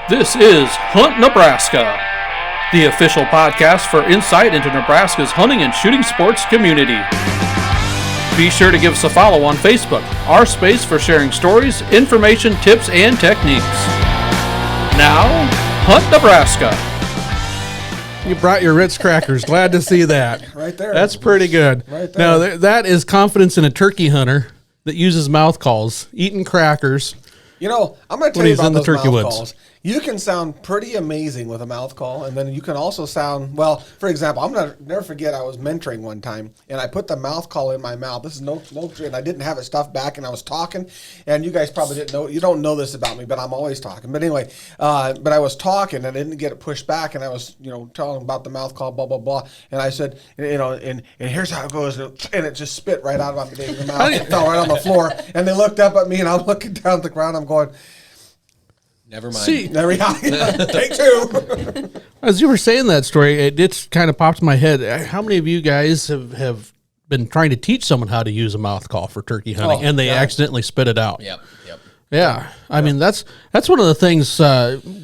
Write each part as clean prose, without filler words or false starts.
This is Hunt Nebraska, the official podcast for insight into Nebraska's hunting and shooting sports community. Be sure to give us a follow on Facebook, our space for sharing stories, information, tips, and techniques. Now, Hunt Nebraska. You brought your Ritz crackers. Glad to see that. Right there. That's pretty good. Right there. Now, that is confidence in a turkey hunter that uses mouth calls, eating crackers. You know, I'm going to tell when you he's about in the those turkey mouth woods. calls. You can sound pretty amazing with a mouth call, and then you can also sound, well, for example, I'm going to never forget I was mentoring one time, and I put the mouth call in my mouth. This is no trick. I didn't have it stuffed back, and I was talking, and you guys probably didn't know, you don't know this about me, but I'm always talking. But anyway, but I was talking, and I didn't get it pushed back, and I was, telling them about the mouth call, blah, blah, blah. And I said, and here's how it goes, and it just spit right out of my mouth. It fell right on the floor, and they looked up at me, and I'm looking down at the ground, I'm going, never mind. See, take two. As you were saying that story, it just kind of popped in my head. How many of you guys have been trying to teach someone how to use a mouth call for turkey hunting, and they accidentally spit it out? Yep. Yeah, I mean that's one of the things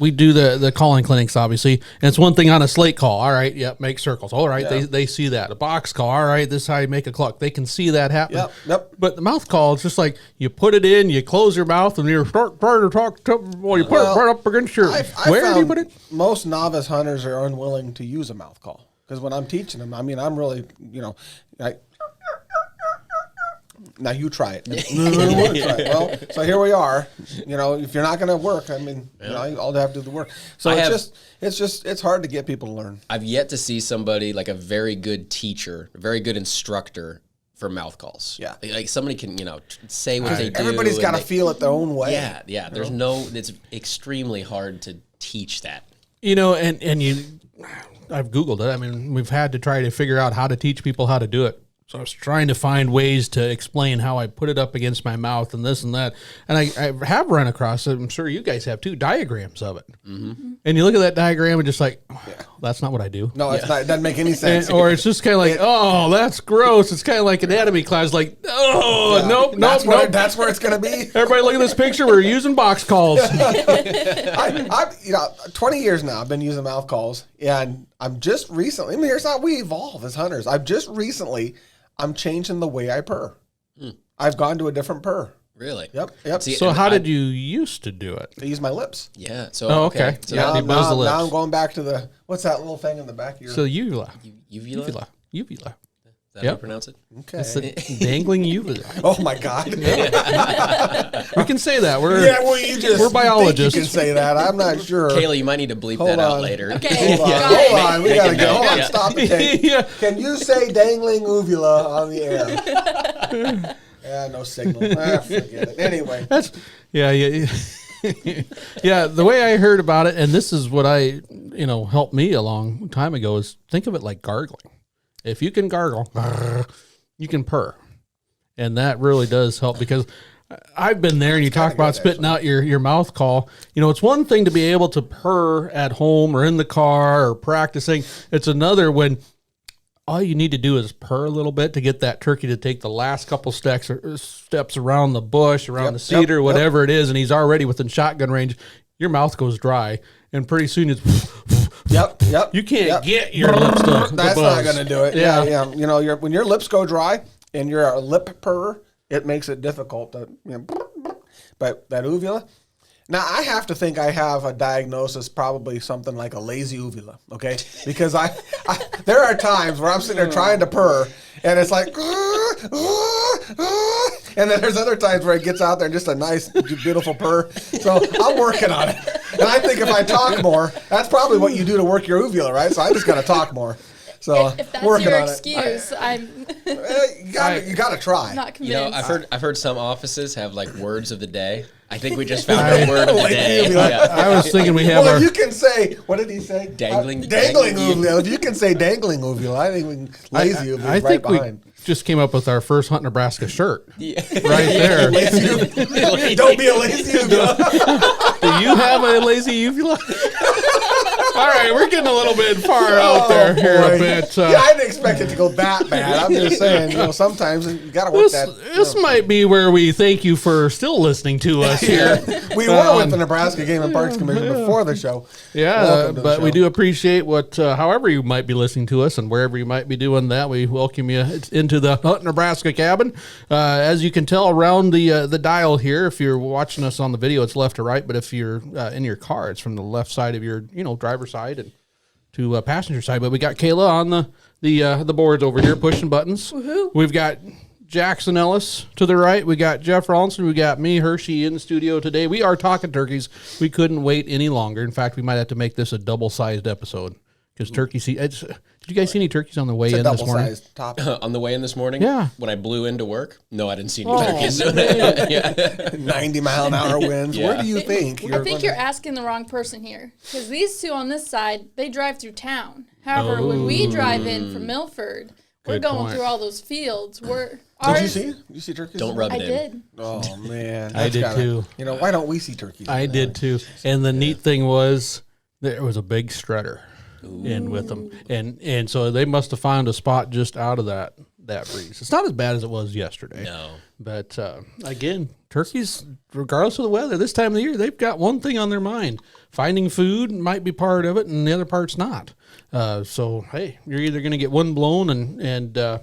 we do the calling clinics, obviously, and it's one thing on a slate call. All right, yep, make circles. All right, they see that. A box call. All right, this is how you make a cluck. They can see that happen. Yep. But the mouth call, it's just like you put it in, you close your mouth, and you're trying to talk. Well, you put it right up against your. Where do you put it? Most novice hunters are unwilling to use a mouth call because when I'm teaching them, I mean, I'm really, now you try it. Well, so here we are. If you're not going to work, I mean, I'll have to do the work. So it's hard to get people to learn. I've yet to see somebody like a very good teacher, a very good instructor for mouth calls. Yeah. Like somebody can, say what they do. Everybody's got to feel it their own way. Yeah. There's it's extremely hard to teach that. I've Googled it. I mean, we've had to try to figure out how to teach people how to do it. So I was trying to find ways to explain how I put it up against my mouth and this and that. And I have run across, I'm sure you guys have too, diagrams of it. Mm-hmm. And you look at that diagram and just like, that's not what I do. No, it's not. It doesn't make any sense. Or it's just kind of like, that's gross. It's kind of like anatomy class, like, nope. That's where it's going to be. Everybody look at this picture. We're using box calls. 20 years now, I've been using mouth calls. And I'm just recently, here's how we evolve as hunters. I'm changing the way I purr. I've gone to a different purr. Really? Yep. See, so how did you used to do it? I use my lips. Yeah. So okay. So now now I'm going back to what's that little thing in the back of your... So uvula. Uvula? Uvula. Is that how you pronounce it? Okay. It's the dangling uvula. Oh my God. We can say that. We're biologists. You can say that. I'm not sure. Kayla, you might need to bleep that out later. Okay. Hold on. We gotta go. Hold on. Stop the tape. Yeah. Can you say dangling uvula on the air? Yeah, no signal. Forget it. Anyway. Yeah, the way I heard about it, and this is what helped me a long time ago, is think of it like gargling. If you can gargle, you can purr. And that really does help because I've been there and you talk about spitting out your mouth call. It's one thing to be able to purr at home or in the car or practicing. It's another when all you need to do is purr a little bit to get that turkey to take the last couple steps around the bush, around the cedar, whatever it is, and he's already within shotgun range. Your mouth goes dry, and pretty soon it's... Yep. You can't get your lips to That's not going to do it. Yeah. When your lips go dry and you're a lip purr, it makes it difficult. But that uvula... Now, I have to think I have a diagnosis, probably something like a lazy uvula, okay? Because there are times where I'm sitting there trying to purr, and it's like, and then there's other times where it gets out there and just a nice, beautiful purr. So I'm working on it. And I think if I talk more, that's probably what you do to work your uvula, right? So I just got to talk more. So if that's working your on excuse, I'm you got to try. not convinced. I've heard some offices have like words of the day. I think we just found our word of the day. I was thinking we have if you can say, what did he say? Dangling uvula. If you can say dangling uvula, I think we can lazy uvula I right think behind. we just came up with our first Hunt Nebraska shirt. Right there. Don't be a lazy uvula. Do you have a lazy uvula? All right, we're getting a little bit far out there here a bit. Yeah, I didn't expect it to go that bad. I'm just saying, sometimes you got to work This might be where we thank you for still listening to us here. We were with the Nebraska Game and Parks Commission before the show. Yeah, Welcome to the but we show. do appreciate however you might be listening to us and wherever you might be doing that. We welcome you into the Hunt Nebraska cabin. As you can tell around the dial here, if you're watching us on the video, it's left to right. But if you're in your car, it's from the left side of your driver's side and to passenger side. But we got Kayla on the boards over here pushing buttons. Woohoo. We've got Jackson Ellis to the right. We got Jeff Rawlinson. We got me, Hershey, in the studio today. We are talking turkeys. We couldn't wait any longer. In fact, we might have to make this a double-sized episode because turkey season. Did you guys see any turkeys on the way in this morning? Double-sized top. On the way in this morning, Yeah. when I blew into work, no, I didn't see any Oh, turkeys. Yeah. 90-mile-an-hour winds. Yeah. Where do you think? I think you're asking the wrong person here because these two on this side, they drive through town. However, when we drive in from Milford, we're Good going point. through all those fields. Did you see? Did you see turkeys? Don't rub I it in. did. Oh man, I That's did too. Why don't we see turkeys? I did too. And the neat thing was there was a big strutter in with them. And so they must have found a spot just out of that breeze. It's not as bad as it was yesterday. No. But again, turkeys, regardless of the weather, this time of the year, they've got one thing on their mind. Finding food might be part of it, and the other part's not. So, hey, you're either going to get wind blown and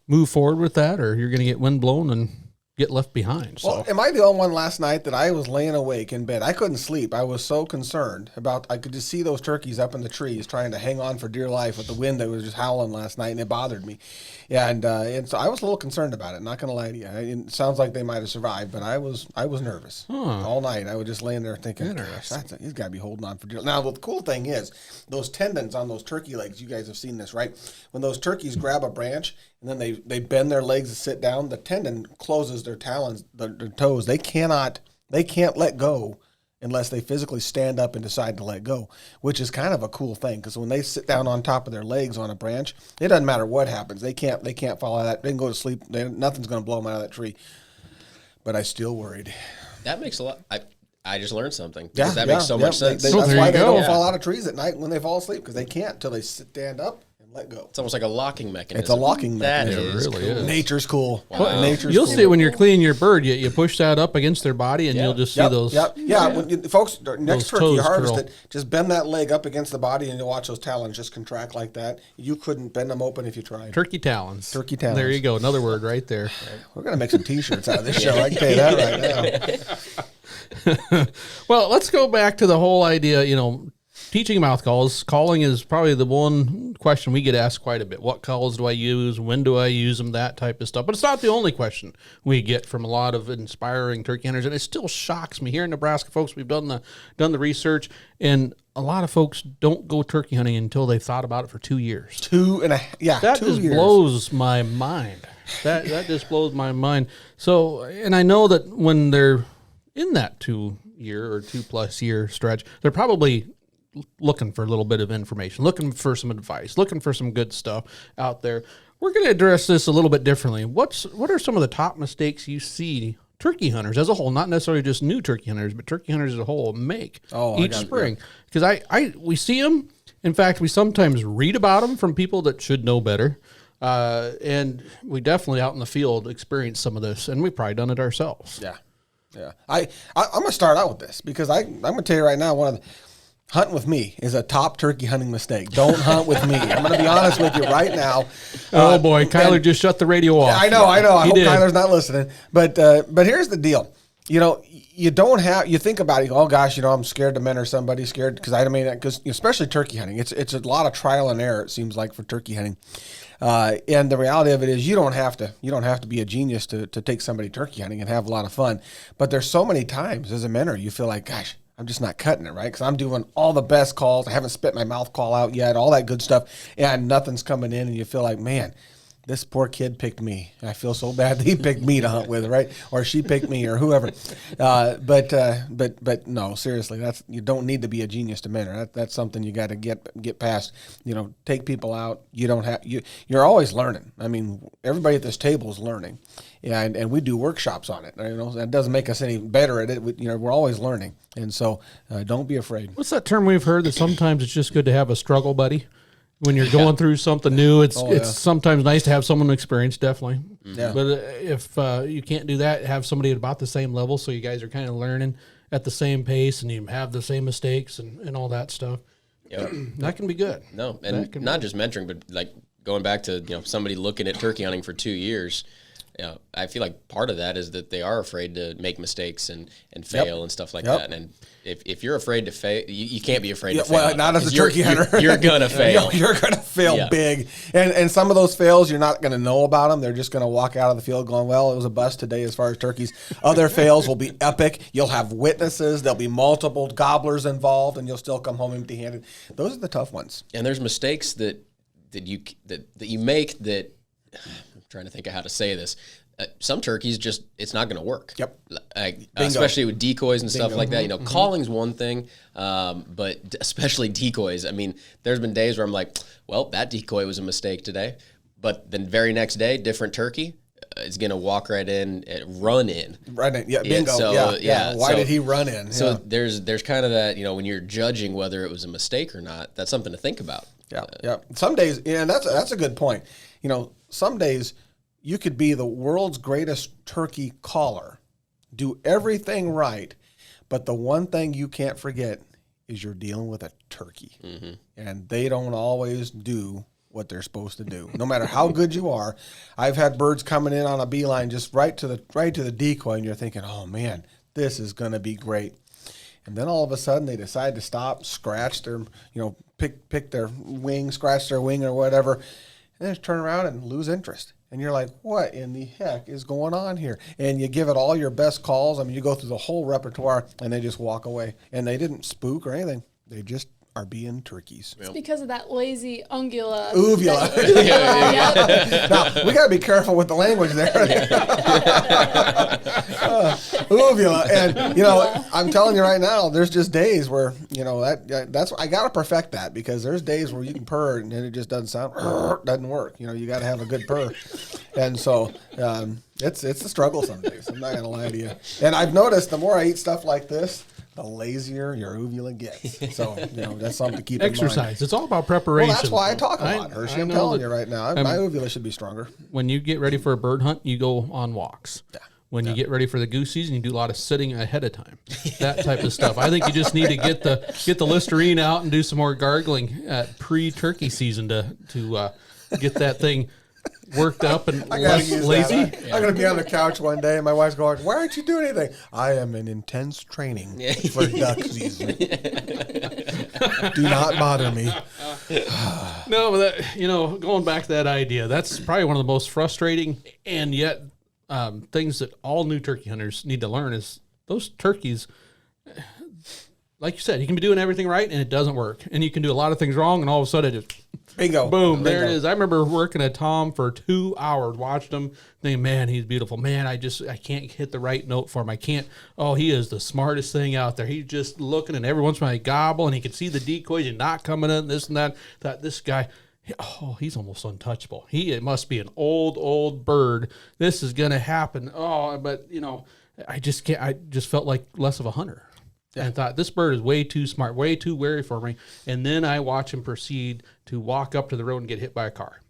move forward with that, or you're going to get wind blown and get left behind. So, Well, am I the only one last night that I was laying awake in bed? I couldn't sleep. I was so concerned about. I could just see those turkeys up in the trees trying to hang on for dear life with the wind that was just howling last night, and it bothered me. Yeah, and so I was a little concerned about it. Not going to lie to you. It sounds like they might have survived, but I was nervous all night. I was just laying there thinking, gosh, he's got to be holding on for dear life. Now, the cool thing is those tendons on those turkey legs. You guys have seen this, right? When those turkeys grab a branch and then they bend their legs to sit down, the tendon closes their talons, their toes. They can't let go unless they physically stand up and decide to let go, which is kind of a cool thing because when they sit down on top of their legs on a branch, it doesn't matter what happens. They can't follow that. They can go to sleep. Nothing's going to blow them out of that tree. But I still worried. That makes a lot. I just learned something. Yeah, That makes so much sense. That's there why you they go. don't fall out of trees at night when they fall asleep because they can't until they stand up and let go. It's almost like a locking mechanism. It's a locking That mechanism. is It really cool. is. Nature's cool. Wow. Nature's you'll cool. see it when you're cleaning your bird. You push that up against their body, and Yeah. you'll just see Yep, those. Yep. Yeah. When folks, next those turkey you toes harvest curl. it, just bend that leg up against the body, and you'll watch those talons just contract like that. You couldn't bend them open if you tried. Turkey talons. Turkey talons. There you go. Another word right there. We're gonna make some T-shirts out of this show. I can tell you that right now. Well, let's go back to the whole idea, teaching mouth calls. Calling is probably the one question we get asked quite a bit. What calls do I use? When do I use them? That type of stuff. But it's not the only question we get from a lot of inspiring turkey hunters. And it still shocks me. Here in Nebraska, folks, we've done the research, and a lot of folks don't go turkey hunting until they've thought about it for 2 years. 2.5. That 2 just years. blows my mind. That just blows my mind. So, and I know that when they're in that 2 year or 2+ year stretch, they're probably looking for a little bit of information, looking for some advice, looking for some good stuff out there. We're going to address this a little bit differently. What are some of the top mistakes you see turkey hunters as a whole, not necessarily just new turkey hunters, but turkey hunters as a whole make each spring? Because we see them. In fact, we sometimes read about them from people that should know better. And we definitely out in the field experience some of this, and we've probably done it ourselves. Yeah. I'm gonna start out with this because I'm gonna tell you right now, hunting with me is a top turkey hunting mistake. Don't hunt with me. I'm going to be honest with you right now. Oh boy, Kyler just shut the radio off. I know. I hope did. Kyler's not listening. But here's the deal. You don't have. You think about it. Oh gosh, I'm scared to mentor somebody. Scared because especially turkey hunting. It's a lot of trial and error. It seems like for turkey hunting. And the reality of it is you don't have to be a genius to take somebody turkey hunting and have a lot of fun. But there's so many times as a mentor you feel like, gosh, I'm just not cutting it, right? Because I'm doing all the best calls. I haven't spit my mouth call out yet, all that good stuff, and nothing's coming in, and you feel like, man, this poor kid picked me. I feel so bad that he picked me to hunt with, right? Or she picked me, or whoever. But no, seriously, you don't need to be a genius to mentor. That's something you got to get past. Take people out. You're always learning. I mean, everybody at this table is learning, and we do workshops on it. That doesn't make us any better at it. We're always learning, and so don't be afraid. What's that term we've heard that sometimes it's just good to have a struggle buddy? When you're going through something new, it's sometimes nice to have someone experienced, definitely. Yeah. But if you can't do that, have somebody at about the same level, so you guys are kind of learning at the same pace and you have the same mistakes and all that stuff. Yep. That can be good. No, and not just mentoring, but like going back to somebody looking at turkey hunting for 2 years. I feel like part of that is that they are afraid to make mistakes and fail and stuff like that. And if you're afraid to fail, you can't be afraid to fail. Well, not as a turkey hunter. You're gonna fail. You're gonna fail big. And some of those fails, you're not gonna know about them. They're just gonna walk out of the field going, well, it was a bust today as far as turkeys. Other fails will be epic. You'll have witnesses. There'll be multiple gobblers involved, and you'll still come home empty-handed. Those are the tough ones. And there's mistakes that you make that. I'm trying to think of how to say this. Some turkeys it's not going to work. Yep. Especially with decoys and stuff like that. Calling's one thing, but especially decoys. I mean, there's been days where I'm like, well, that decoy was a mistake today, but the very next day, different turkey is going to walk right in, run in. Right in, yeah, bingo. Why did he run in? So there's kind of that, when you're judging whether it was a mistake or not, that's something to think about. Yeah. Some days, and that's a good point. Some days you could be the world's greatest turkey caller, do everything right, but the one thing you can't forget is you're dealing with a turkey, and they don't always do what they're supposed to do. No matter how good you are, I've had birds coming in on a beeline just right to the decoy, and you're thinking, oh man, this is going to be great. And then all of a sudden they decide to stop, scratch their, pick their wing, scratch their wing or whatever, and then turn around and lose interest. And you're like, what in the heck is going on here? And you give it all your best calls. I mean, you go through the whole repertoire, and they just walk away. And they didn't spook or anything. They just are being turkeys. It's because of that lazy uvula. Uvula. Now, we got to be careful with the language there. Uvula. And, I'm telling you right now, there's just days where, that's I got to perfect that, because there's days where you can purr and it just doesn't work. You got to have a good purr. And so it's a struggle some days. I'm not going to lie to you. And I've noticed the more I eat stuff like this, the lazier your uvula gets. So, that's something to keep in mind. Exercise. It's all about preparation. Well, that's why I talk a lot, Hershey. I'm telling you right now. My uvula should be stronger. When you get ready for a bird hunt, you go on walks. Yeah. When you get ready for the goose season, you do a lot of sitting ahead of time. That type of stuff. I think you just need to get the Listerine out and do some more gargling at pre-turkey season to get that thing worked up and less lazy. I'm going to be on the couch one day and my wife's going, why aren't you doing anything? I am in intense training for duck season. Do not bother me. No, but that, going back to that idea, that's probably one of the most frustrating and yet things that all new turkey hunters need to learn is those turkeys, like you said, you can be doing everything right and it doesn't work. And you can do a lot of things wrong and all of a sudden it just bingo. Boom, there it is. I remember working at Tom for 2 hours, watched him, thinking, man, he's beautiful. Man, I can't hit the right note for him. He is the smartest thing out there. He's just looking, and every once in a while he gobble, and he can see the decoys and not coming in, this and that. This guy, he's almost untouchable. It must be an old bird. This is going to happen. But I just can't. I just felt like less of a hunter. Yeah. And I thought, this bird is way too smart, way too wary for me. And then I watch him proceed to walk up to the road and get hit by a car.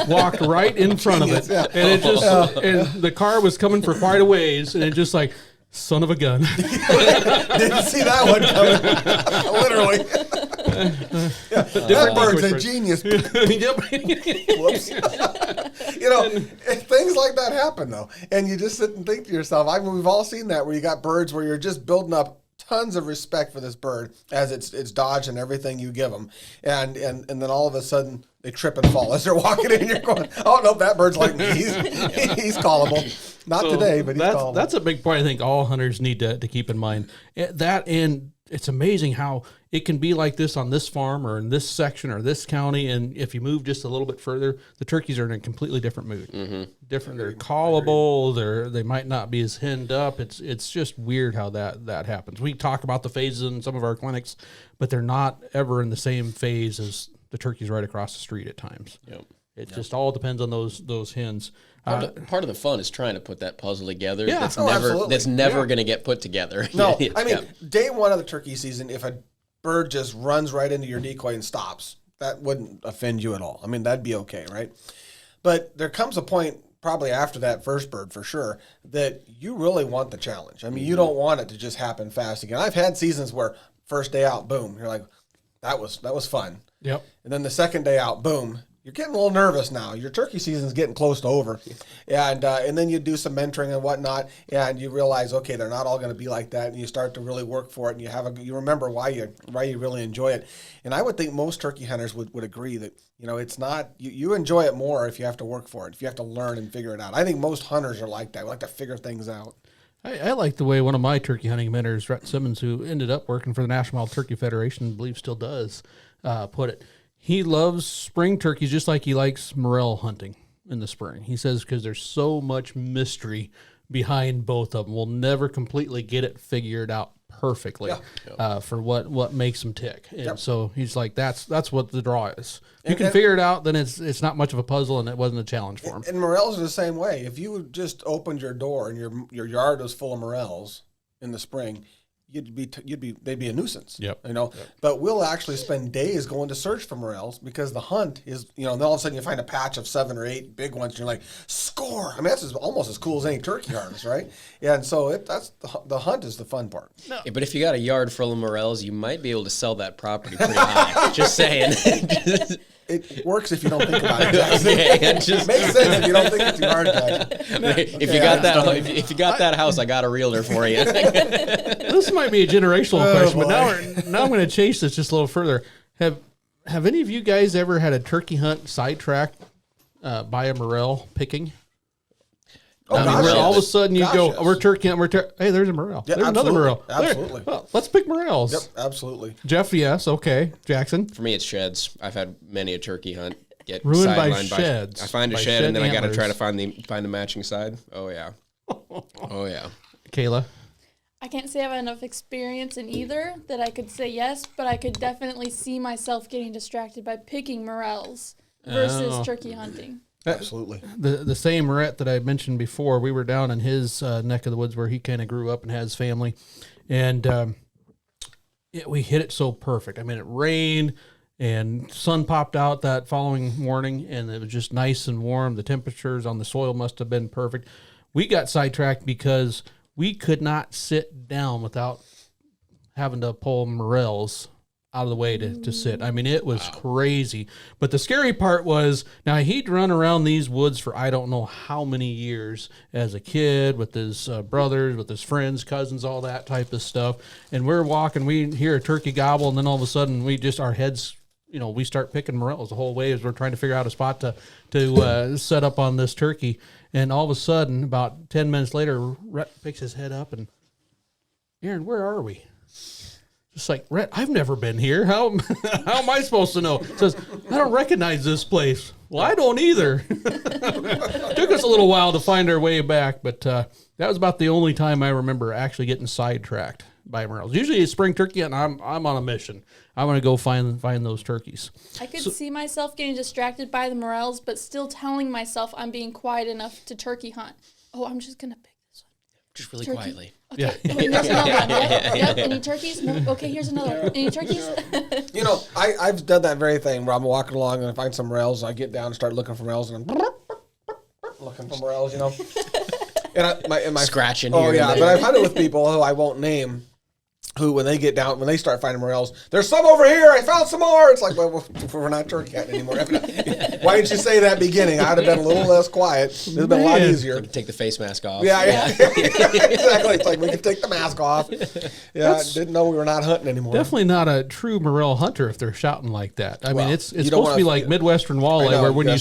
Walked right in front of it. Yeah. And it just, and the car was coming for quite a ways. And it just like, son of a gun. Didn't see that one coming. Literally. That bird's a genius. Whoops. Things like that happen though, and you just sit and think to yourself. We've all seen that, where you got birds where you're just building up tons of respect for this bird as it's dodging everything you give them, and then all of a sudden they trip and fall as they're walking in. And you're going, oh no, that bird's like me. He's callable. Not today, but he's callable. That's a big point I think all hunters need to keep in mind. That and it's amazing how it can be like this on this farm or in this section or this county, and if you move just a little bit further, the turkeys are in a completely different mood. Different, they're callable. They might not be as henned up. It's just weird how that happens. We talk about the phases in some of our clinics, but they're not ever in the same phase as the turkeys right across the street at times. Yep. It just all depends on those hens. Part of the fun is trying to put that puzzle together. Yeah. That's never going to get put together. No, I mean, day one of the turkey season, if a bird just runs right into your decoy and stops, that wouldn't offend you at all. I mean, that'd be okay, right? But there comes a point, probably after that first bird for sure, that you really want the challenge. I mean, you don't want it to just happen fast again. I've had seasons where first day out, boom, you're like, that was fun. Yep. And then the second day out, boom, you're getting a little nervous now. Your turkey season's getting close to over. And then you do some mentoring and whatnot, and you realize, okay, they're not all going to be like that, and you start to really work for it, and you remember why you really enjoy it. And I would think most turkey hunters would agree that, it's not, you enjoy it more if you have to work for it, if you have to learn and figure it out. I think most hunters are like that. We like to figure things out. I like the way one of my turkey hunting mentors, Rhett Simmons, who ended up working for the National Wild Turkey Federation, I believe still does, put it. He loves spring turkeys just like he likes morel hunting in the spring. He says because there's so much mystery behind both of them. We'll never completely get it figured out perfectly for what makes them tick. And so he's like, that's what the draw is. If you can figure it out, then it's not much of a puzzle, and it wasn't a challenge for him. And morels are the same way. If you just opened your door and your yard was full of morels in the spring, they'd be a nuisance. Yep. But we'll actually spend days going to search for morels because the hunt is, and then all of a sudden you find a patch of 7 or 8 big ones and you're like, score. I mean, that's almost as cool as any turkey harvest, right? Yeah. And so that's the hunt is the fun part. No. Yeah, but if you got a yard full of morels, you might be able to sell that property pretty high. Just saying. It works if you don't think about it, Jackson. It just makes sense if you don't think it's too hard, Jackson. If you got that house, I got a realtor for you. This might be a generational question, but now I'm going to chase this just a little further. Have any of you guys ever had a turkey hunt sidetracked by a morel picking? All of a sudden you go, yes. We're turkey hunting. Hey, there's a morel. Yeah, there's another morel. Absolutely. Well, let's pick morels. Yep, absolutely. Jeff, yes. Okay. Jackson? For me, it's sheds. I've had many a turkey hunt get ruined by sidelined sheds. I find a shed and then I got to try to find the matching side. Oh, yeah. Oh, yeah. Kayla? I can't say I have enough experience in either that I could say yes, but I could definitely see myself getting distracted by picking morels versus turkey hunting. Absolutely. The same Rhett that I mentioned before, we were down in his neck of the woods where he kind of grew up and has family. And we hit it so perfect. I mean, it rained and sun popped out that following morning, and it was just nice and warm. The temperatures on the soil must have been perfect. We got sidetracked because we could not sit down without having to pull morels out of the way to sit. I mean, it was crazy. But the scary part was, now he'd run around these woods for I don't know how many years as a kid with his brothers, with his friends, cousins, all that type of stuff. And we're walking, we hear a turkey gobble, and then all of a sudden our heads, we start picking morels the whole way as we're trying to figure out a spot to set up on this turkey. And all of a sudden, about 10 minutes later, Rhett picks his head up and, Aaron, where are we? Just like, Rhett, I've never been here. How am I supposed to know? Says, I don't recognize this place. Well, I don't either. Took us a little while to find our way back, but that was about the only time I remember actually getting sidetracked by morels. Usually it's spring turkey, and I'm on a mission. I want to go find those turkeys. I could see myself getting distracted by the morels, but still telling myself I'm being quiet enough to turkey hunt. Oh, I'm just going to pick this one. Just really turkey. Quietly. Okay. Yeah. There's another one. Yep. Any turkeys? No. Okay, here's another. Any turkeys? I've done that very thing where I'm walking along and I find some morels. I get down and start looking for morels, and I'm looking for morels, And my scratching. Oh yeah, but I've hunted with people who I won't name, who when they start finding morels, there's some over here. I found some more. It's like, well, we're not turkey hunting anymore. Why didn't you say that beginning? I'd have been a little less quiet. It'd have been a lot easier. We could take the face mask off. Yeah. Exactly. It's like we could take the mask off. Yeah, didn't know we were not hunting anymore. Definitely not a true morel hunter if they're shouting like that. I mean, it's supposed to be like Midwestern walleye, where when you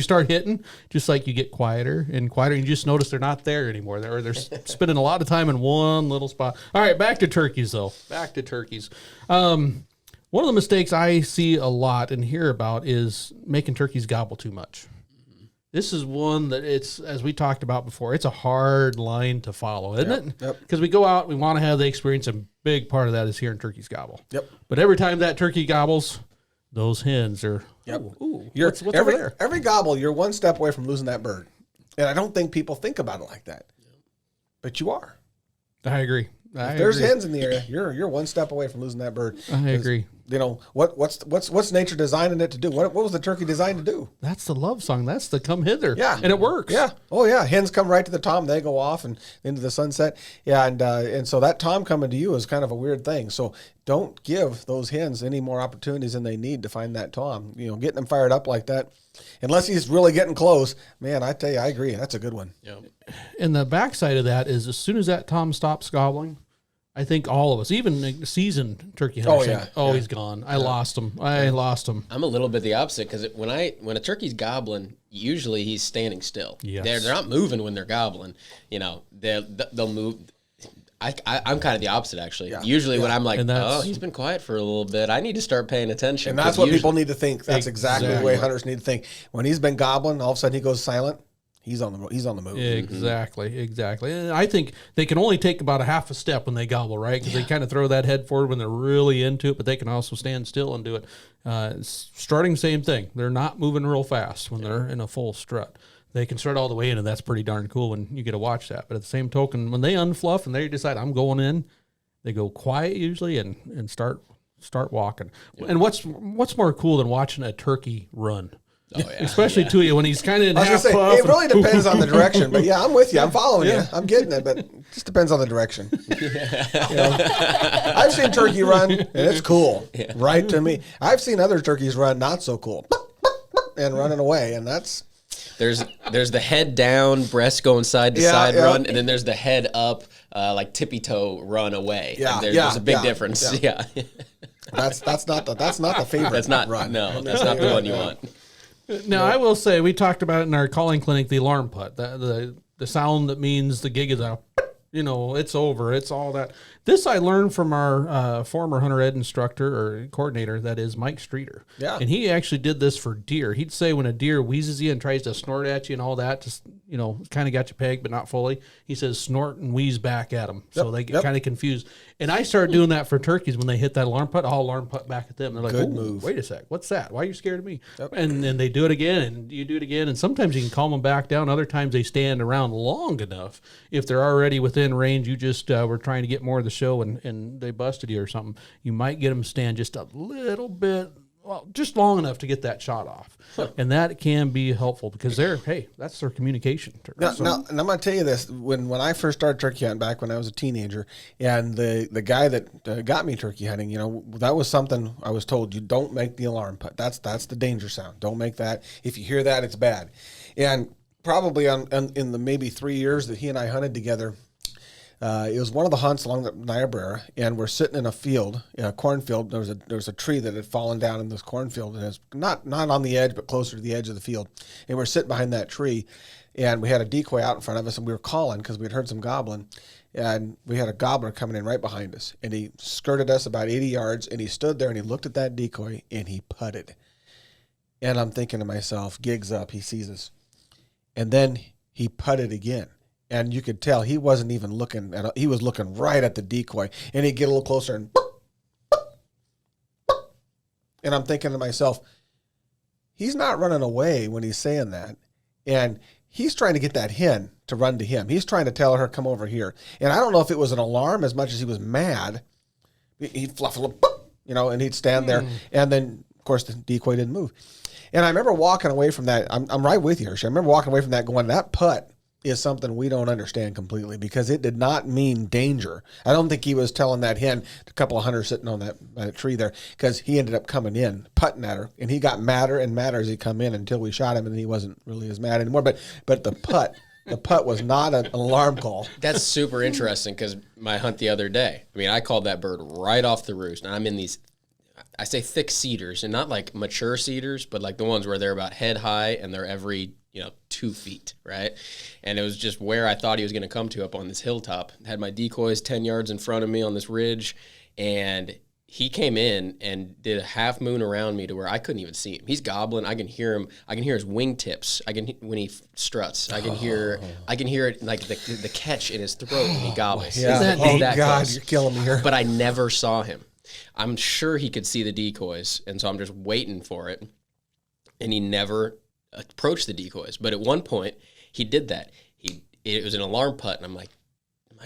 start hitting, just like you get quieter and quieter, and you just notice they're not there anymore. They're spending a lot of time in one little spot. All right, back to turkey. turkeys, though. Back to turkeys. One of the mistakes I see a lot and hear about is making turkeys gobble too much. This is one that it's, as we talked about before, it's a hard line to follow, isn't it? Yep. Because we go out, we want to have the experience, and big part of that is hearing turkeys gobble. Yep. But every time that turkey gobbles, those hens are, ooh, what's over there? Every gobble, you're one step away from losing that bird. And I don't think people think about it like that. But you are. I agree. If there's hens in the area, you're one step away from losing that bird. I agree. You know, what's nature designing it to do? What was the turkey designed to do? That's the love song. That's the come hither. Yeah. And it works. Yeah. Oh, yeah. Hens come right to the tom. They go off and into the sunset. Yeah. And so that tom coming to you is kind of a weird thing. So don't give those hens any more opportunities than they need to find that tom. You know, getting them fired up like that, unless he's really getting close, man, I tell you, I agree. That's a good one. Yeah. And the backside of that is as soon as that tom stops gobbling, I think all of us, even seasoned turkey hunters, he's gone. I lost him. I'm a little bit the opposite because when a turkey's gobbling, usually he's standing still. Yes. They're not moving when they're gobbling. You know, they'll move. I'm kind of the opposite, actually. Yeah. Usually when I'm like, And oh, he's been quiet for a little bit, I need to start paying attention. And that's 'cause what usually- people need to think. That's exactly the way hunters need to think. When he's been gobbling, all of a sudden he goes silent. He's on the move. Exactly. And I think they can only take about a half a step when they gobble, right? Because they kind of throw that head forward when they're really into it, but they can also stand still and do it. Starting, same thing. They're not moving real fast when they're in a full strut. They can strut all the way in, and that's pretty darn cool when you get to watch that. But at the same token, when they unfluff and they decide I'm going in, they go quiet usually and start walking. Yeah. And what's more cool than watching a turkey run? Oh, yeah. Especially to you when he's kind of in half say, puff. it really depends on the direction, but yeah, I'm with you. I'm following you. I'm getting it, but it just depends on the direction. You know? I've seen turkey run, and it's cool, right to me. I've seen other turkeys run not so cool, and running away, and that's... There's the head down, breast going side to side run, and then there's the head up, like tippy toe run away. Yeah, there's a big difference. Yeah. That's not the favorite. That's not run. No, that's not the one you want. Now, I will say, we talked about it in our calling clinic, the alarm putt, the sound that means the gig is out. You know, it's over. It's all that. This I learned from our former hunter ed instructor or coordinator, that is Mike Streeter. Yeah. And he actually did this for deer. He'd say when a deer wheezes you and tries to snort at you and all that, just, you know, kind of got you pegged, but not fully. He says snort and wheeze back at them. So they get kind of confused. And I started doing that for turkeys when they hit that alarm putt. I'll alarm putt back at them. They're like, Good "Ooh, move. Wait a sec. What's that? Why are you scared of me?" And then they do it again, and you do it again. And sometimes you can calm them back down. Other times they stand around long enough. If they're already within range, you just were trying to get more of the show and they busted you or something, you might get them stand just a little bit, well, just long enough to get that shot off. And that can be helpful because that's their communication. Now, and I'm going to tell you this. When I first started turkey hunting back when I was a teenager, and the guy that got me turkey hunting, you know, that was something I was told, you don't make the alarm putt. That's the danger sound. Don't make that. If you hear that, it's bad. And probably in the maybe 3 years that he and I hunted together, it was one of the hunts along the Niobrara, and we're sitting in a field, a cornfield. There was a tree that had fallen down in this cornfield, and it's not on the edge, but closer to the edge of the field. And we're sitting behind that tree, and we had a decoy out in front of us, and we were calling because we had heard some gobbling, and we had a gobbler coming in right behind us, and he skirted us about 80 yards, and he stood there and he looked at that decoy and he putted. And I'm thinking to myself, gigs up, he sees us, and then he putted again. And you could tell he wasn't even looking he was looking right at the decoy. And he'd get a little closer and I'm thinking to myself, he's not running away when he's saying that. And he's trying to get that hen to run to him. He's trying to tell her, come over here. And I don't know if it was an alarm as much as he was mad. He'd fluff a little, you know, and he'd stand there. And then, of course, the decoy didn't move. And I remember walking away from that. I'm right with you, Hershey. I remember walking away from that going, that putt is something we don't understand completely because it did not mean danger. I don't think he was telling that hen, a couple of hunters sitting on that tree there, because he ended up coming in, putting at her, and he got madder and madder as he come in until we shot him, and he wasn't really as mad anymore. But the putt was not an alarm call. That's super interesting because my hunt the other day, I mean, I called that bird right off the roost, and I'm in these, I say thick cedars, and not like mature cedars, but like the ones where they're about head high and they're every, 2 2 feet, right? And it was just where I thought he was going to come to up on this hilltop. Had my decoys 10 yards in front of me on this ridge, and he came in and did a half moon around me to where I couldn't even see him. He's gobbling. I can hear him. I can hear his wingtips. When he struts. I can hear it like the catch in his throat when he gobbles. Yeah. He's that God, close. you're killing me here. But I never saw him. I'm sure he could see the decoys, and so I'm just waiting for it. And he never approached the decoys. But at one point, he did that. It was an alarm putt, and I'm like,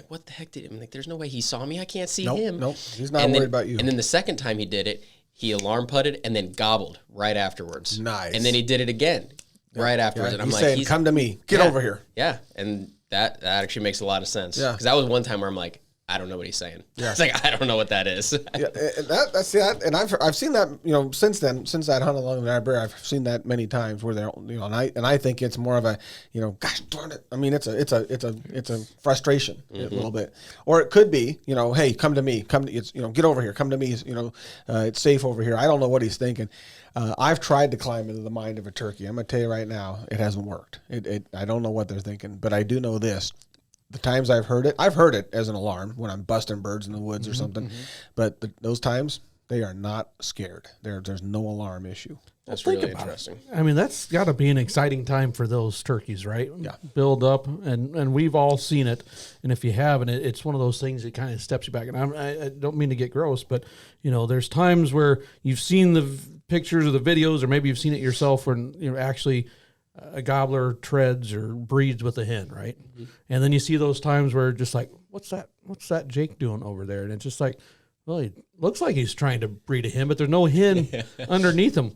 what the heck I'm like, there's no way he saw me. I can't see him. Nope, he's not worried about you. And then the second time he did it, he alarm putted and then gobbled right afterwards. Nice. And then he did it again right afterwards. Yeah, and I'm he's like, saying, come to me. Get over here. Yeah, and that actually makes a lot of sense. Yeah. Because that was one time where I'm like, I don't know what he's saying. Yeah. It's like, I don't know what that is. Yeah, and I've seen that, since then, since that hunt along the Niobrara, I've seen that many times where they're, and I think it's more of a, gosh darn it. I mean, it's a frustration a little bit, or it could be, hey, come to me, get over here, come to me, it's safe over here. I don't know what he's thinking. I've tried to climb into the mind of a turkey. I'm gonna tell you right now, it hasn't worked. I don't know what they're thinking, but I do know this. The times I've heard it as an alarm when I'm busting birds in the woods or something. But those times, they are not scared. There's no alarm issue. That's really interesting. I mean, that's got to be an exciting time for those turkeys, right? Yeah. Build up, and we've all seen it. And if you haven't, it's one of those things that kind of steps you back. And I don't mean to get gross, but, there's times where you've seen the pictures or the videos, or maybe you've seen it yourself when, actually – a gobbler treads or breeds with a hen, right? Mm-hmm. And then you see those times where just like, what's that Jake doing over there? And it's just like, well, he looks like he's trying to breed a hen, but there's no hen underneath him.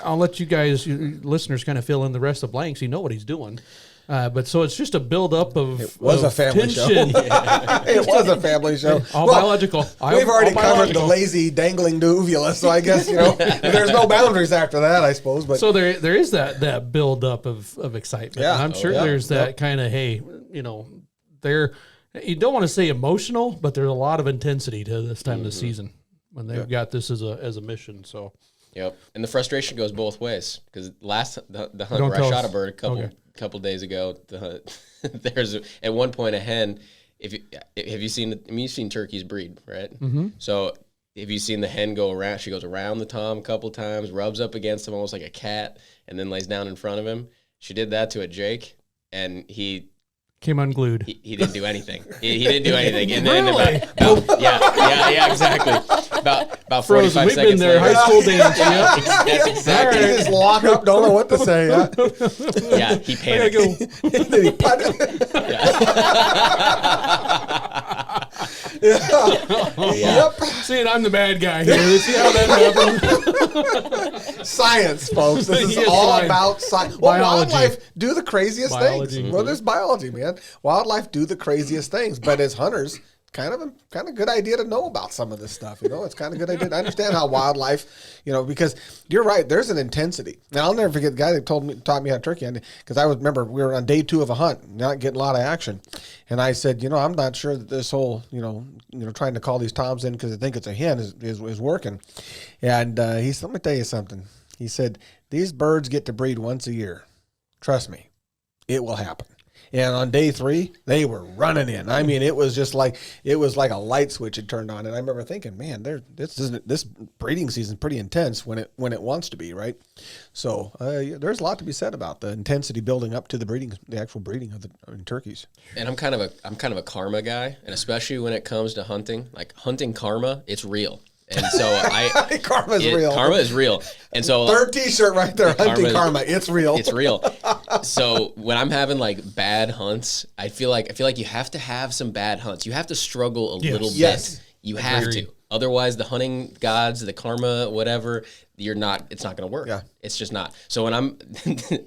I'll let you guys, listeners, kind of fill in the rest of the blanks. You know what he's doing. But so it's just a buildup of It was a family show. It was a family show. All biological. We've already covered the lazy dangling uvula, so I guess there's no boundaries after that, I suppose. But so there is that build up of excitement. Yeah. And I'm sure there's that kind of they're you don't want to say emotional, but there's a lot of intensity to this time of the season when they've got this as a mission. So. Yep, and the frustration goes both ways because the hunt Don't where I tell shot us. a bird couple days ago. There's at one point a hen. You've seen turkeys breed, right? Mm-hmm. So have you seen the hen go around? She goes around the tom a couple times, rubs up against him almost like a cat, and then lays down in front of him. She did that to a Jake, and he Came unglued. He didn't do anything. He didn't do anything. And then Really? yeah, exactly. About 45 We've seconds been there, later. high school dance. Yeah. That's exactly. You just lock up, don't know what to say. Yeah. Yeah, he I panicked. gotta go. Then he put it. Yep. See, and I'm the bad guy here. Let's see how that happened. Science, folks. This is Yes, all science. about science. Well, Biology. wildlife do the craziest Biology. things. Well, there's biology, man. Wildlife do the craziest things, but as hunters, kind of good idea to know about some of this stuff. It's kind of good idea to understand how wildlife, because you're right. There's an intensity. Now, I'll never forget the guy that taught me how to turkey hunt, because remember we were on day 2 of a hunt, not getting a lot of action, and I said, I'm not sure that this whole, trying to call these toms in because I think it's a hen is working, and he said, let me tell you something. He said, these birds get to breed once a year. Trust me, it will happen. And on day 3, they were running in. I mean, it was like a light switch had turned on. And I remember thinking, man, this breeding season is pretty intense when it wants to be, right? So there's a lot to be said about the intensity building up to the actual breeding of the turkeys. And I'm kind of a karma guy, and especially when it comes to hunting, like hunting karma, it's real. And so Karma is real. Karma is real. And so 3rd T-shirt right there, hunting karma. It's real. It's real. So when I'm having like bad hunts, I feel like you have to have some bad hunts. You have to struggle a little bit. Yes. You have to. Otherwise, the hunting gods, the karma, whatever, it's not going to work. Yeah. It's just not. So when I'm,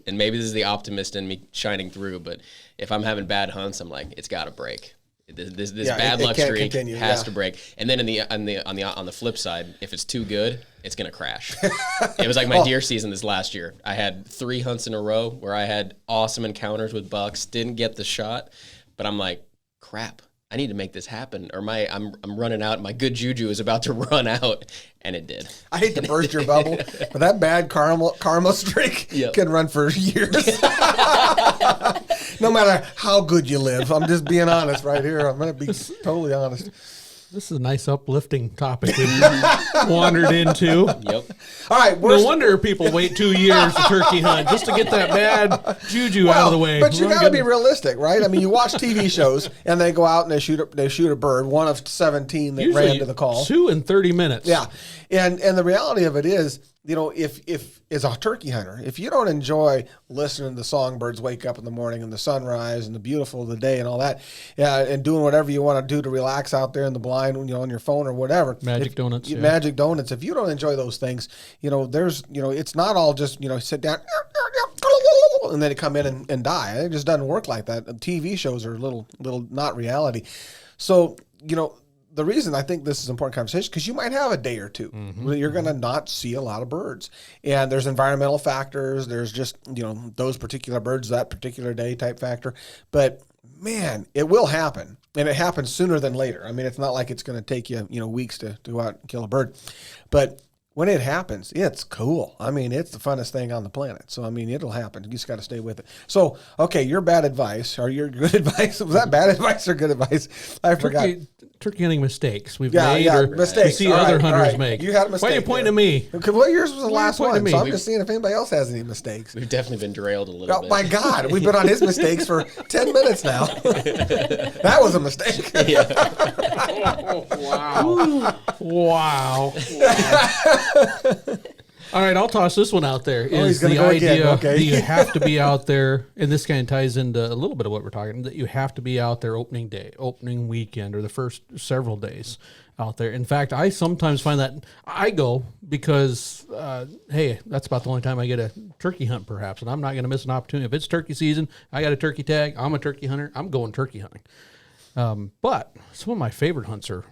and maybe this is the optimist in me shining through, but if I'm having bad hunts, I'm like, it's got to break. This bad luck streak has to break, and then on the flip side, if it's too good, it's gonna crash. It was like my deer season this last year. I had 3 hunts in a row where I had awesome encounters with bucks, didn't get the shot, but I'm like, crap. I need to make this happen, or I'm running out. My good juju is about to run out, and it did. I hate to burst your bubble, but that bad karma streak can run for years. No matter how good you live. I'm just being honest right here. I'm going to be totally honest. This is a nice uplifting topic we've wandered into. Yep. All right. No wonder people wait 2 years to turkey hunt just to get that bad juju out of the way. But you got to be realistic, right? I mean, you watch TV shows and they go out and they shoot a bird, one of 17 that Usually ran to the call. 2 in 30 minutes. Yeah, and the reality of it is, you know, if as a turkey hunter, if you don't enjoy listening to the songbirds wake up in the morning and the sunrise and the beautiful of the day and all that, and doing whatever you want to do to relax out there in the blind, you know, on your phone or whatever, Magic donuts. Magic donuts. If you don't enjoy those things, you know, it's not all just, you know, sit down and then come in and die. It just doesn't work like that. TV shows are a little not reality. So, you know, the reason I think this is an important conversation, because you might have a day or two where you're going to not see a lot of birds. And there's environmental factors. There's just, you know, those particular birds that particular day type factor. But, man, it will happen. And it happens sooner than later. I mean, it's not like it's going to take you, you know, weeks to go out and kill a bird. But when it happens, it's cool. I mean, it's the funnest thing on the planet. So, I mean, it'll happen. You just got to stay with it. So, okay, your bad advice or your good advice. Was that bad advice or good advice? I forgot. Turkey hunting mistakes we've made or mistakes. we see other hunters make. You had a mistake. Why are you pointing to me? Okay, well, yours was the last one, me? so I'm just seeing if anybody else has any mistakes. We've definitely been derailed a little Oh, bit. my God. We've been on his mistakes for 10 minutes now. That was a mistake. Wow. All right, I'll toss this one out there. Is the go idea again. Okay. that you have to be out there, and this kind of ties into a little bit of what we're talking, that you have to be out there opening day, opening weekend, or the first several days out there. In fact, I sometimes find that I go because, hey, that's about the only time I get a turkey hunt perhaps, and I'm not going to miss an opportunity. If it's turkey season, I got a turkey tag, I'm a turkey hunter, I'm going turkey hunting. But some of my favorite hunts are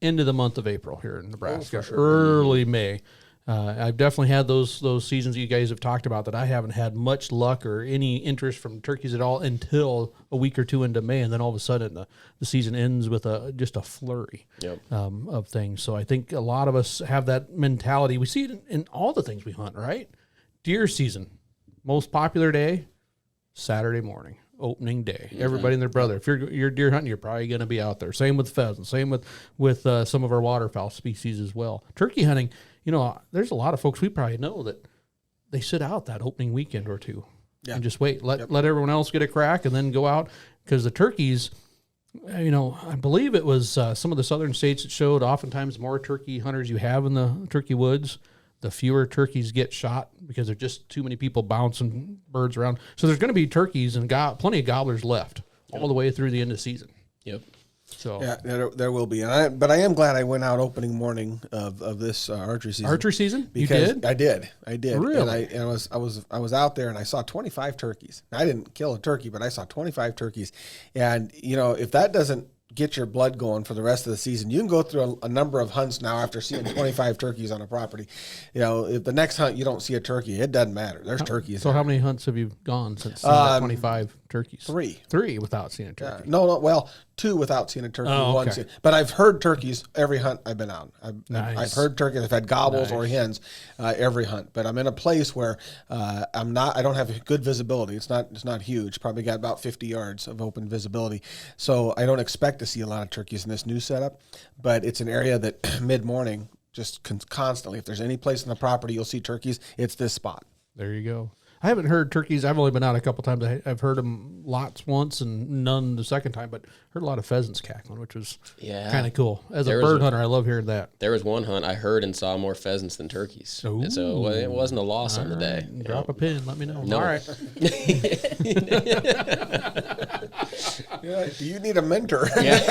into the month of April here in Nebraska, early May. I've definitely had those seasons you guys have talked about that I haven't had much luck or any interest from turkeys at all until a week or two into May, and then all of a sudden the season ends with just a flurry of things. So I think a lot of us have that mentality. We see it in all the things we hunt, right? Deer season, most popular day, Saturday morning. Opening day. Everybody and their brother. If you're deer hunting, you're probably going to be out there. Same with pheasants. Same with some of our waterfowl species as well. Turkey hunting, you know, there's a lot of folks we probably know that they sit out that opening weekend or two and just wait. Let everyone else get a crack and then go out, because the turkeys, you know, I believe it was some of the southern states that showed oftentimes more turkey hunters you have in the turkey woods, the fewer turkeys get shot because there's just too many people bouncing birds around. So there's going to be turkeys and plenty of gobblers left all the way through the end of the season. Yep. So yeah, there will be. But I am glad I went out opening morning of this archery season. Archery season? Because you did? I did. Really? And I was out there and I saw 25 turkeys. I didn't kill a turkey, but I saw 25 turkeys. And you know, if that doesn't get your blood going for the rest of the season, you can go through a number of hunts now after seeing 25 turkeys on a property. You know, if the next hunt you don't see a turkey, it doesn't matter. There's turkeys. So how many hunts have you gone since seeing the 25 turkeys? 3 without seeing a turkey. No, well, 2 without seeing a turkey. Oh, One okay. but I've heard turkeys every hunt I've been on. Nice. I've heard turkeys. I've had gobbles or hens every hunt. But I'm in a place where I don't have good visibility. It's not huge. Probably got about 50 yards of open visibility. So I don't expect to see a lot of turkeys in this new setup. But it's an area that mid-morning, just constantly, if there's any place on the property you'll see turkeys, it's this spot. There you go. I haven't heard turkeys. I've only been out a couple times. I've heard them lots once and none the second time, but heard a lot of pheasants cackling, which was kind of cool. As a bird hunter, I love hearing that. There was one hunt I heard and saw more pheasants than turkeys. Ooh. So it wasn't a loss on the day. Drop a pin. Let me know. No. All right. Yeah, you need a mentor. Yeah.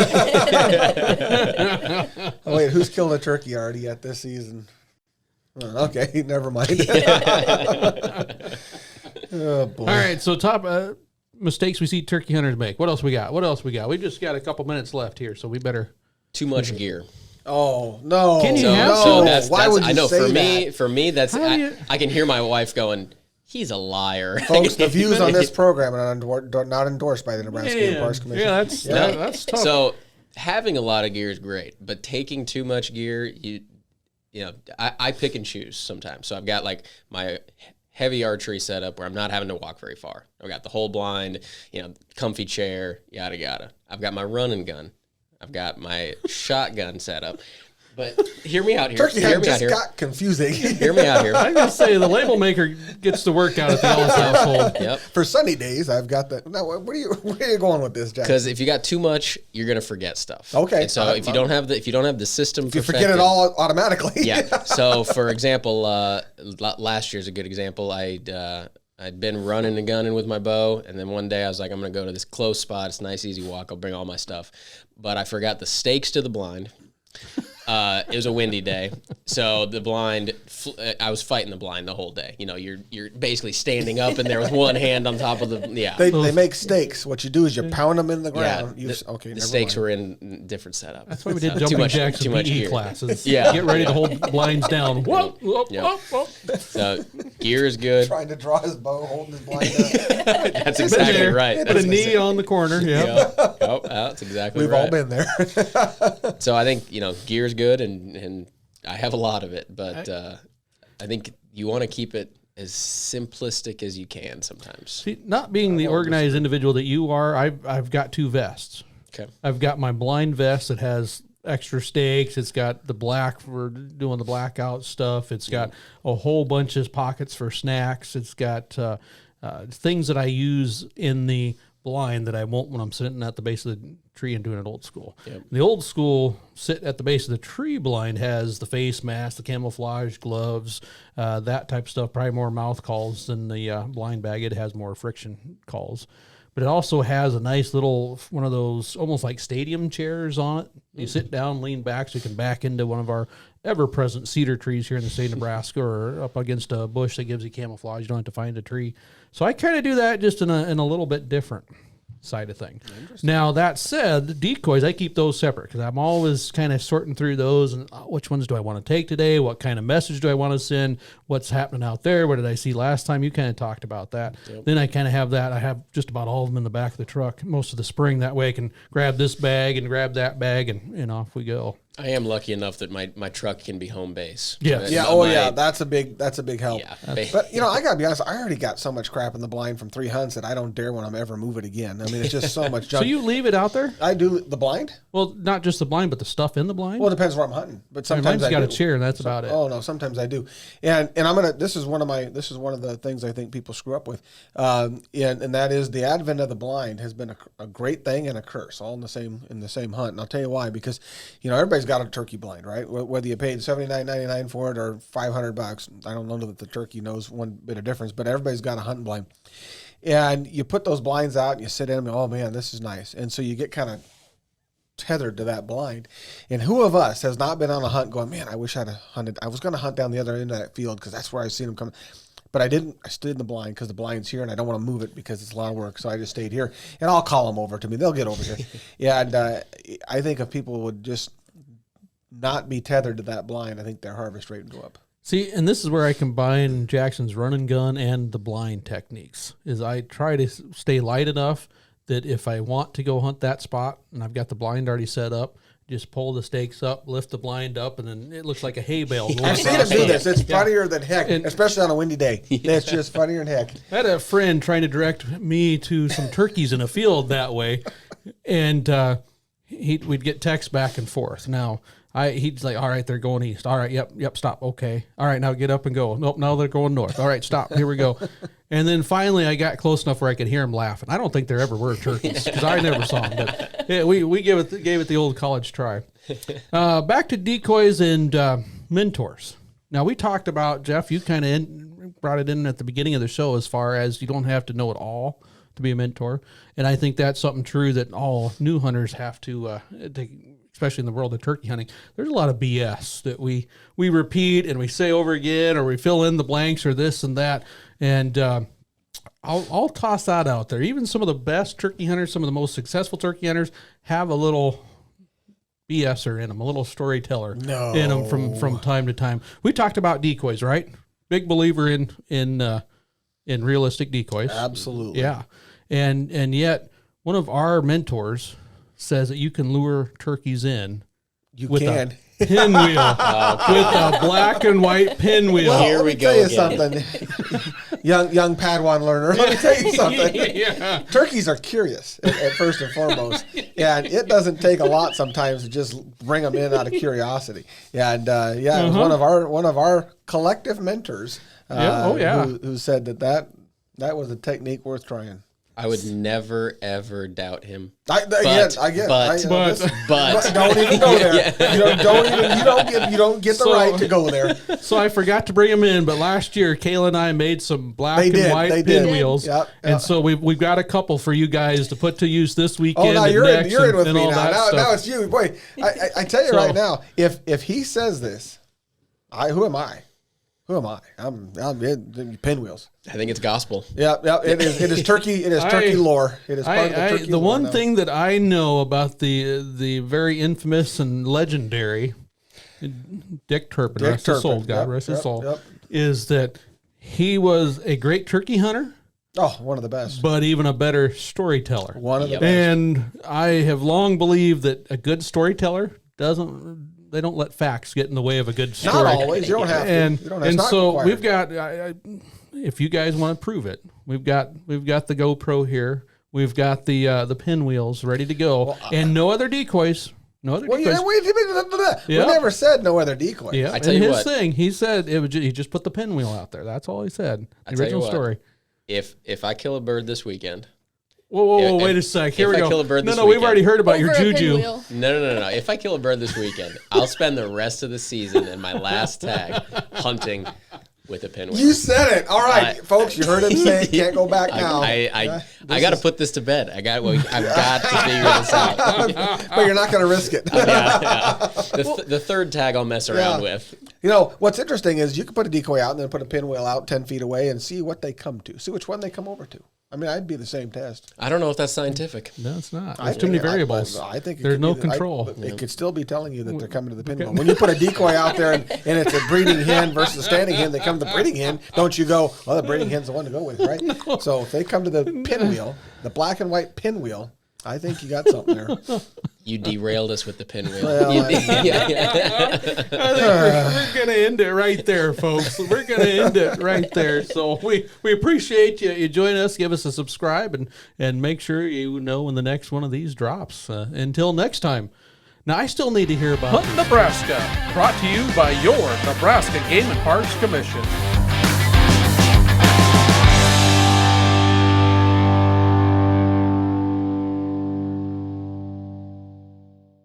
Oh, wait, who's killed a turkey already yet this season? Okay, never mind. Oh, boy. All right, so top mistakes we see turkey hunters make. What else we got? We just got a couple minutes left here, so we better. Too much gear. Oh, no. Can you have no. some? Why would you I know say for me, that's How do you- I can hear my wife going, He's a liar. Folks, the views on this program are not endorsed by the Nebraska Game Parks Commission. Yeah, that's tough. So having a lot of gear is great, but taking too much gear, you know, I pick and choose sometimes. So I've got like my heavy archery setup where I'm not having to walk very far. I've got the whole blind, you know, comfy chair, yada yada. I've got my running gun. I've got my shotgun setup. But hear me out here. Turkey hear hunt me out just here. got confusing. Hear me out here. I'm going to say the label maker gets to work out at the Ellis household. Yep. For sunny days, I've got the. Now, where are you going with this, Jack? Because if you got too much, you're gonna forget stuff. Okay. And so if you don't have the system, you forget it all automatically. Yeah. So for example, last year's a good example. I'd been running and gunning with my bow, and then one day I was like, I'm gonna go to this close spot. It's a nice, easy walk. I'll bring all my stuff, but I forgot the stakes to the blind. It was a windy day, so the blind. I was fighting the blind the whole day. You know, you're basically standing up, and there was one hand on top of the. Yeah, they make stakes. What you do is you pound them in the ground. Yeah, the stakes were in different setup. That's why we did jumping jacks and PE classes. Yeah, get ready to hold blinds down. Whoa, whoa, whoa, whoa. So gear is good. Trying to draw his bow, holding his blind up. That's exactly right. Put a knee on the corner. Yeah, oh, that's exactly We've right. all been there. So I think gear is good, and I have a lot of it, but I think you want to keep it as simplistic as you can sometimes. See, not being the organized individual that you are, I've got two vests. Okay. I've got my blind vest that has extra stakes. It's got the black for doing the blackout stuff. It's got a whole bunch of pockets for snacks. It's got things that I use in the blind that I won't when I'm sitting at the base of the tree and doing it old school. Yep. The old school sit at the base of the tree blind has the face mask, the camouflage gloves, that type of stuff, probably more mouth calls than the blind bag. It has more friction calls. But it also has a nice little, one of those almost like stadium chairs on it. You sit down, lean back so you can back into one of our ever-present cedar trees here in the state of Nebraska, or up against a bush that gives you camouflage. You don't have to find a tree. So I kind of do that just in a little bit different side of things. Now, that said, the decoys, I keep those separate because I'm always kind of sorting through those and which ones do I want to take today? What kind of message do I want to send? What's happening out there? What did I see last time? You kind of talked about that. Yep. Then I kind of have that. I have just about all of them in the back of the truck most of the spring. That way I can grab this bag and grab that bag and off we go. I am lucky enough that my truck can be home base. Yeah. Yeah. That's a big help. Yeah. But I gotta be honest, I already got so much crap in the blind from 3 hunts that I don't dare when I'm ever move it again. I mean, it's just so much junk. So you leave it out there? I do the blind. Well, not just the blind, but the stuff in the blind. Well, it depends where I'm hunting. But sometimes mine's got I a chair, and that's about it. Oh no, sometimes I do. And I'm gonna. This is one of the things I think people screw up with, and that is the advent of the blind has been a great thing and a curse all in the same hunt. And I'll tell you why, because everybody's got a turkey blind, right? Whether you paid $79.99 for it or $500, I don't know that the turkey knows one bit of difference, but everybody's got a hunting blind. And you put those blinds out and you sit in them and, oh man, this is nice. And so you get kind of tethered to that blind. And who of us has not been on a hunt going, man, I wish I'd hunted. I was going to hunt down the other end of that field because that's where I've seen them coming. But I didn't. I stood in the blind because the blind's here, and I don't want to move it because it's a lot of work. So I just stayed here, and I'll call them over to me. They'll get over here. Yeah, and I think if people would just not be tethered to that blind, I think their harvest rate would go up. See, and this is where I combine Jackson's run and gun and the blind techniques. Is I try to stay light enough that if I want to go hunt that spot and I've got the blind already set up, just pull the stakes up, lift the blind up, and then it looks like a hay bale. I've seen him do this. It's funnier than heck, especially on a windy day. It's just funnier than heck. I had a friend trying to direct me to some turkeys in a field that way, and we'd get texts back and forth. Now, he's like, all right, they're going east. All right, yep, stop. Okay. All right, now get up and go. Nope, now they're going north. All right, stop. Here we go. And then finally I got close enough where I could hear him laughing. I don't think there ever were turkeys because I never saw them. But yeah, we gave it the old college try. Back to decoys and mentors. Now, we talked about, Jeff, you kind of brought it in at the beginning of the show as far as you don't have to know it all to be a mentor. And I think that's something true that all new hunters have to take, especially in the world of turkey hunting. There's a lot of BS that we repeat and we say over again, or we fill in the blanks or this and that. And I'll toss that out there. Even some of the best turkey hunters, some of the most successful turkey hunters have a little BSer in them, a little storyteller in them from time to time. We talked about decoys, right? Big believer in in realistic decoys. Absolutely. Yeah. And yet one of our mentors says that you can lure turkeys in You with can. a pinwheel, with a black and white pinwheel. Well, Here let we me go tell you again. something. young Padawan learner. Let me tell you something. Yeah. Turkeys are curious at first and foremost. Yeah, and it doesn't take a lot sometimes to just bring them in out of curiosity. Yeah, and it was one of our collective mentors. Who said that was a technique worth trying. I would never ever doubt him. But don't even go there. You don't get the right to go there. So I forgot to bring them in, but last year Kayla and I made some black and white pinwheels, and so we've got a couple for you guys to put to use this weekend. Oh, now you're in with me now. Now it's you, boy. I tell you right now, if he says this, who am I? Who am I? I'm pinwheels. I think it's gospel. Yeah. It is turkey. It is turkey lore. It is part of the turkey. The lore one now. thing that I know about the very infamous and legendary Dick Turpin, rest his soul, God rest his soul, is that he was a great turkey hunter. Oh, one of the best. But even a better storyteller. One of the best. And I have long believed that a good storyteller they don't let facts get in the way of a good story. Not always. You don't have to. And so we've got, if you guys want to prove it, we've got the GoPro here. We've got the pinwheels ready to go, and no other decoys. No other decoys. We never said no other decoys. Yeah, I tell you what. thing, he said he just put the pinwheel out there. That's all he said. The original story. If I kill a bird this weekend. Whoa, wait a sec. Here we go. If I kill a bird this we've weekend, already heard about your Over a juju. pinwheel. No. If I kill a bird this weekend, I'll spend the rest of the season in my last tag hunting with a pinwheel. You said it. All right, folks. You heard him say it. Can't go back now. I got to put this to bed. I've got to figure this out. But you're not going to risk it. The third tag I'll mess around with. You know, what's interesting is you can put a decoy out and then put a pinwheel out 10 feet away and see what they come to. See which one they come over to. I mean, I'd be the same test. I don't know if that's scientific. No, it's not. There's too many variables. I think there's no control. It could still be telling you that they're coming to the pinwheel. When you put a decoy out there and it's a breeding hen versus a standing hen, they come to the breeding hen. Don't you go, the breeding hen's the one to go with, right? No. So if they come to the pinwheel, the black and white pinwheel, I think you got something there. You derailed us with the pinwheel. Well, I think we're going to end it right there, folks. We're going to end it right there. So we appreciate you join us. Give us a subscribe and make sure you know when the next one of these drops. Until next time. Now, I still need to hear about Hunt Nebraska, brought to you by your Nebraska Game and Parks Commission.